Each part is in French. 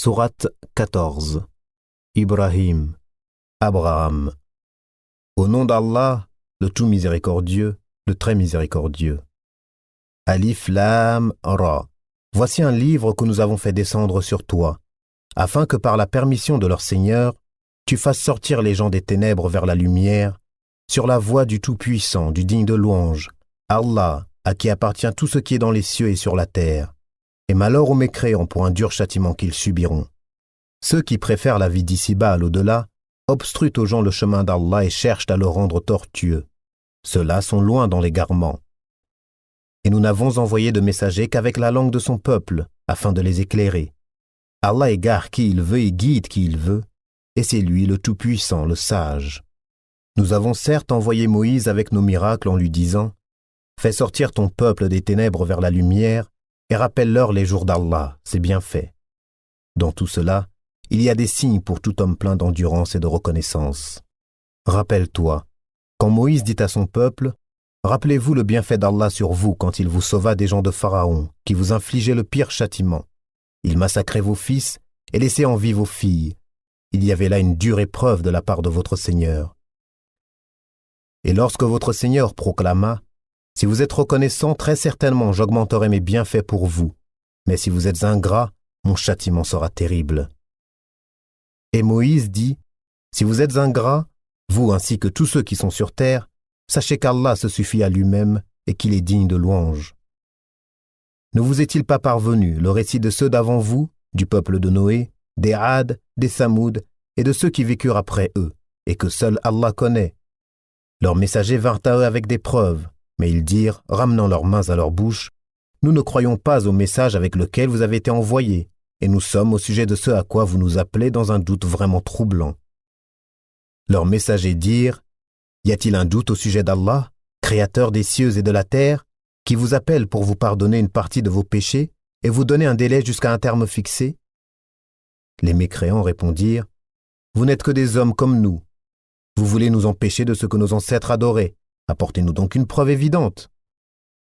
Sourate 14. Ibrahim, Abraham. Au nom d'Allah, le tout miséricordieux, le très miséricordieux. Alif Lam Ra. Voici un livre que nous avons fait descendre sur toi, afin que par la permission de leur Seigneur, tu fasses sortir les gens des ténèbres vers la lumière, sur la voie du Tout-Puissant, du digne de louange, Allah, à qui appartient tout ce qui est dans les cieux et sur la terre. Et malheur aux mécréants pour un dur châtiment qu'ils subiront. Ceux qui préfèrent la vie d'ici-bas à l'au-delà obstruent aux gens le chemin d'Allah et cherchent à le rendre tortueux. Ceux-là sont loin dans l'égarement. Et nous n'avons envoyé de messagers qu'avec la langue de son peuple, afin de les éclairer. Allah égare qui il veut et guide qui il veut, et c'est lui le Tout-Puissant, le Sage. Nous avons certes envoyé Moïse avec nos miracles en lui disant « Fais sortir ton peuple des ténèbres vers la lumière, et rappelle-leur les jours d'Allah, c'est bien fait. » Dans tout cela, il y a des signes pour tout homme plein d'endurance et de reconnaissance. Rappelle-toi, quand Moïse dit à son peuple, « Rappelez-vous le bienfait d'Allah sur vous quand il vous sauva des gens de Pharaon, qui vous infligeaient le pire châtiment. Il massacrait vos fils et laissait en vie vos filles. Il y avait là une dure épreuve de la part de votre Seigneur. Et lorsque votre Seigneur proclama, « Si vous êtes reconnaissant, très certainement j'augmenterai mes bienfaits pour vous. Mais si vous êtes ingrats, mon châtiment sera terrible. » Et Moïse dit, « Si vous êtes ingrats, vous ainsi que tous ceux qui sont sur terre, sachez qu'Allah se suffit à lui-même et qu'il est digne de louange. » Ne vous est-il pas parvenu le récit de ceux d'avant vous, du peuple de Noé, des Had, des Samoud et de ceux qui vécurent après eux, et que seul Allah connaît? Leurs messagers vinrent à eux avec des preuves, mais ils dirent, ramenant leurs mains à leur bouche, « Nous ne croyons pas au message avec lequel vous avez été envoyés, et nous sommes au sujet de ce à quoi vous nous appelez dans un doute vraiment troublant. » Leurs messagers dirent, « Y a-t-il un doute au sujet d'Allah, créateur des cieux et de la terre, qui vous appelle pour vous pardonner une partie de vos péchés et vous donner un délai jusqu'à un terme fixé ?» Les mécréants répondirent, « Vous n'êtes que des hommes comme nous. Vous voulez nous empêcher de ce que nos ancêtres adoraient. Apportez-nous donc une preuve évidente. »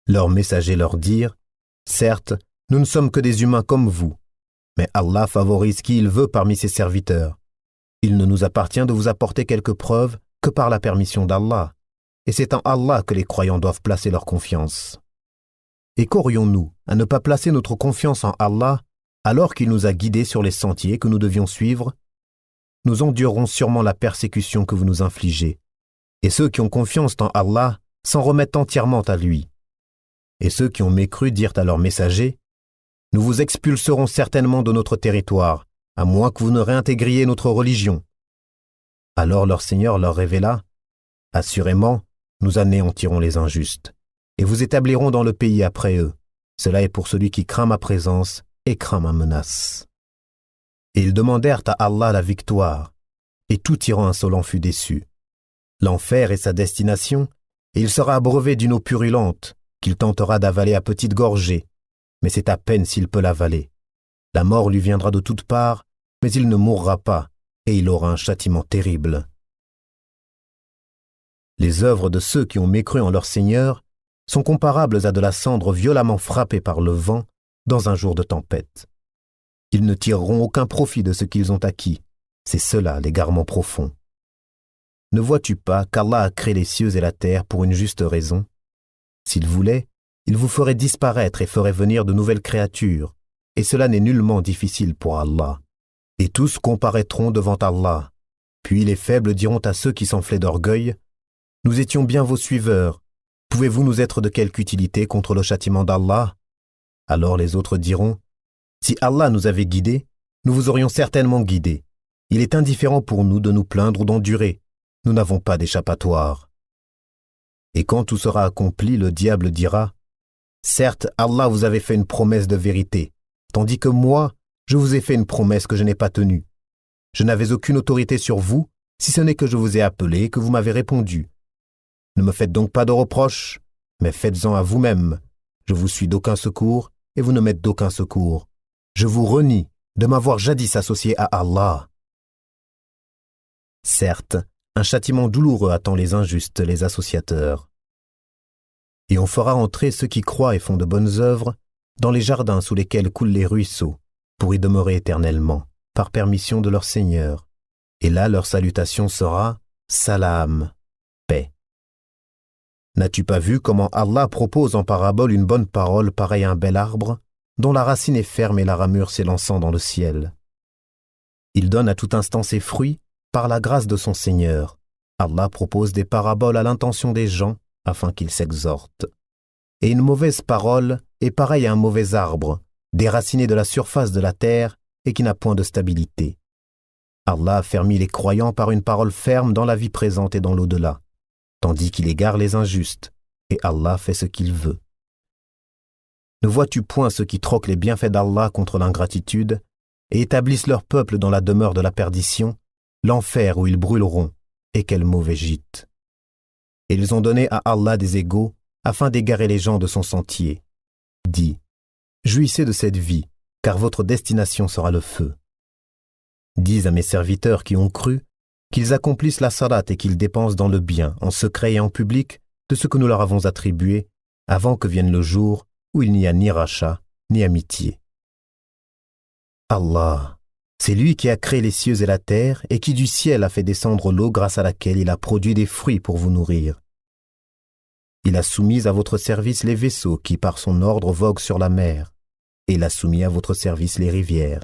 Leurs messagers leur dirent, « Certes, nous ne sommes que des humains comme vous, mais Allah favorise qui il veut parmi ses serviteurs. Il ne nous appartient de vous apporter quelques preuves que par la permission d'Allah, et c'est en Allah que les croyants doivent placer leur confiance. Et qu'aurions-nous à ne pas placer notre confiance en Allah alors qu'il nous a guidés sur les sentiers que nous devions suivre? Nous endurerons sûrement la persécution que vous nous infligez, et ceux qui ont confiance en Allah s'en remettent entièrement à lui. Et ceux qui ont mécru dirent à leurs messagers, « Nous vous expulserons certainement de notre territoire, à moins que vous ne réintégriez notre religion. » Alors leur Seigneur leur révéla, « Assurément, nous anéantirons les injustes, et vous établirons dans le pays après eux. Cela est pour celui qui craint ma présence et craint ma menace. » Et ils demandèrent à Allah la victoire, et tout tyran insolent fut déçu. L'enfer est sa destination, et il sera abreuvé d'une eau purulente, qu'il tentera d'avaler à petites gorgées, mais c'est à peine s'il peut l'avaler. La mort lui viendra de toutes parts, mais il ne mourra pas, et il aura un châtiment terrible. Les œuvres de ceux qui ont mécru en leur Seigneur sont comparables à de la cendre violemment frappée par le vent dans un jour de tempête. Ils ne tireront aucun profit de ce qu'ils ont acquis. C'est cela l'égarement profond. Ne vois-tu pas qu'Allah a créé les cieux et la terre pour une juste raison? S'il voulait, il vous ferait disparaître et ferait venir de nouvelles créatures, et cela n'est nullement difficile pour Allah. Et tous comparaîtront devant Allah. Puis les faibles diront à ceux qui s'enflaient d'orgueil, « Nous étions bien vos suiveurs. Pouvez-vous nous être de quelque utilité contre le châtiment d'Allah ?» Alors les autres diront, « Si Allah nous avait guidés, nous vous aurions certainement guidés. Il est indifférent pour nous de nous plaindre ou d'endurer. Nous n'avons pas d'échappatoire. » Et quand tout sera accompli, le diable dira, « Certes, Allah vous avait fait une promesse de vérité, tandis que moi, je vous ai fait une promesse que je n'ai pas tenue. Je n'avais aucune autorité sur vous, si ce n'est que je vous ai appelé et que vous m'avez répondu. Ne me faites donc pas de reproches, mais faites-en à vous-même. Je vous suis d'aucun secours, et vous ne m'êtes d'aucun secours. Je vous renie de m'avoir jadis associé à Allah. » Certes, un châtiment douloureux attend les injustes, les associateurs. Et on fera entrer ceux qui croient et font de bonnes œuvres dans les jardins sous lesquels coulent les ruisseaux, pour y demeurer éternellement, par permission de leur Seigneur. Et là, leur salutation sera « Salam », paix. N'as-tu pas vu comment Allah propose en parabole une bonne parole pareille à un bel arbre, dont la racine est ferme et la ramure s'élançant dans le ciel? Il donne à tout instant ses fruits par la grâce de son Seigneur. Allah propose des paraboles à l'intention des gens afin qu'ils s'exhortent. Et une mauvaise parole est pareille à un mauvais arbre, déraciné de la surface de la terre et qui n'a point de stabilité. Allah a fermi les croyants par une parole ferme dans la vie présente et dans l'au-delà, tandis qu'il égare les injustes, et Allah fait ce qu'il veut. Ne vois-tu point ceux qui troquent les bienfaits d'Allah contre l'ingratitude et établissent leur peuple dans la demeure de la perdition, l'enfer où ils brûleront, et quel mauvais gîte. Et ils ont donné à Allah des égaux afin d'égarer les gens de son sentier. Dis, jouissez de cette vie, car votre destination sera le feu. Dis à mes serviteurs qui ont cru qu'ils accomplissent la salat et qu'ils dépensent dans le bien, en secret et en public, de ce que nous leur avons attribué, avant que vienne le jour où il n'y a ni rachat, ni amitié. Allah, c'est lui qui a créé les cieux et la terre et qui du ciel a fait descendre l'eau grâce à laquelle il a produit des fruits pour vous nourrir. Il a soumis à votre service les vaisseaux qui, par son ordre, voguent sur la mer, et il a soumis à votre service les rivières.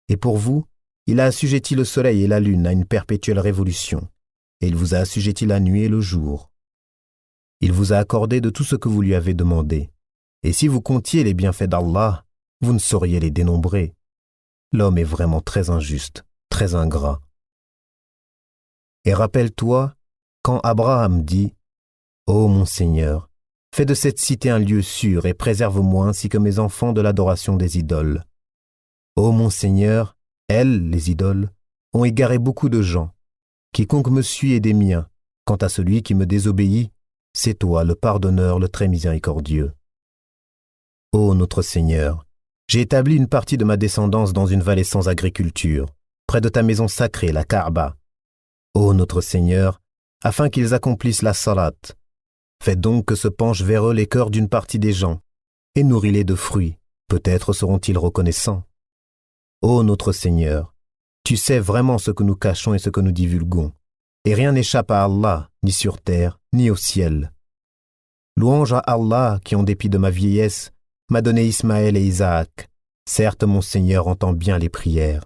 Et pour vous, il a assujetti le soleil et la lune à une perpétuelle révolution, et il vous a assujetti la nuit et le jour. Il vous a accordé de tout ce que vous lui avez demandé, et si vous comptiez les bienfaits d'Allah, vous ne sauriez les dénombrer. L'homme est vraiment très injuste, très ingrat. Et rappelle-toi, quand Abraham dit « Ô mon Seigneur, fais de cette cité un lieu sûr et préserve-moi ainsi que mes enfants de l'adoration des idoles. Ô mon Seigneur, elles, les idoles, ont égaré beaucoup de gens. Quiconque me suit est des miens. Quant à celui qui me désobéit, c'est toi, le pardonneur, le très miséricordieux. Ô notre Seigneur, j'ai établi une partie de ma descendance dans une vallée sans agriculture, près de ta maison sacrée, la Kaaba. Ô notre Seigneur, afin qu'ils accomplissent la salat, fais donc que se penchent vers eux les cœurs d'une partie des gens, et nourris-les de fruits, peut-être seront-ils reconnaissants. Ô notre Seigneur, tu sais vraiment ce que nous cachons et ce que nous divulguons, et rien n'échappe à Allah, ni sur terre, ni au ciel. Louange à Allah qui, en dépit de ma vieillesse, m'a donné Ismaël et Isaac. Certes, mon Seigneur entend bien les prières.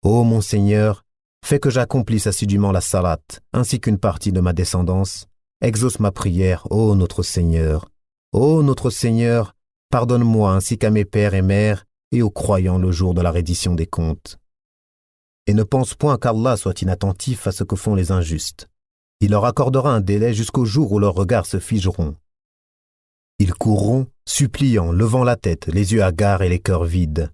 Ô mon Seigneur, fais que j'accomplisse assidûment la salat, ainsi qu'une partie de ma descendance. Exauce ma prière, ô notre Seigneur. Ô notre Seigneur, pardonne-moi ainsi qu'à mes pères et mères et aux croyants le jour de la reddition des comptes. Et ne pense point qu'Allah soit inattentif à ce que font les injustes. Il leur accordera un délai jusqu'au jour où leurs regards se figeront. Ils courront, suppliant, levant la tête, les yeux hagards et les cœurs vides.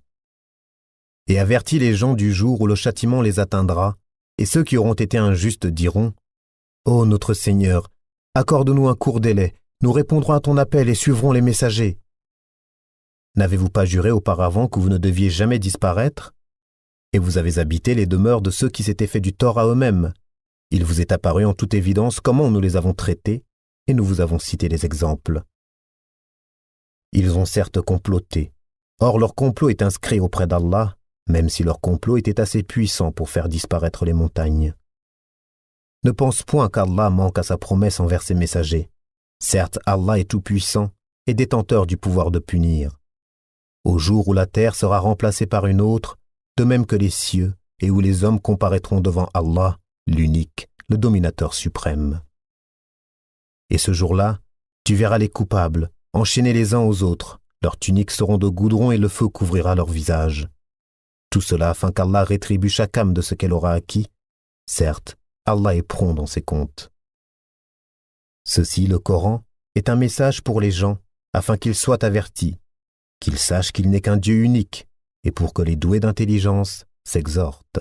Et avertis les gens du jour où le châtiment les atteindra, et ceux qui auront été injustes diront « Ô notre Seigneur, accorde-nous un court délai, nous répondrons à ton appel et suivrons les messagers. » N'avez-vous pas juré auparavant que vous ne deviez jamais disparaître? Et vous avez habité les demeures de ceux qui s'étaient fait du tort à eux-mêmes. Il vous est apparu en toute évidence comment nous les avons traités, et nous vous avons cité les exemples. Ils ont certes comploté. Or leur complot est inscrit auprès d'Allah, même si leur complot était assez puissant pour faire disparaître les montagnes. Ne pense point qu'Allah manque à sa promesse envers ses messagers. Certes, Allah est tout-puissant et détenteur du pouvoir de punir. Au jour où la terre sera remplacée par une autre, de même que les cieux, et où les hommes comparaîtront devant Allah, l'unique, le dominateur suprême. Et ce jour-là, tu verras les coupables, enchaînés les uns aux autres, leurs tuniques seront de goudron et le feu couvrira leur visage. Tout cela afin qu'Allah rétribue chaque âme de ce qu'elle aura acquis. Certes, Allah est prompt dans ses comptes. Ceci, le Coran, est un message pour les gens, afin qu'ils soient avertis, qu'ils sachent qu'il n'est qu'un Dieu unique, et pour que les doués d'intelligence s'exhortent.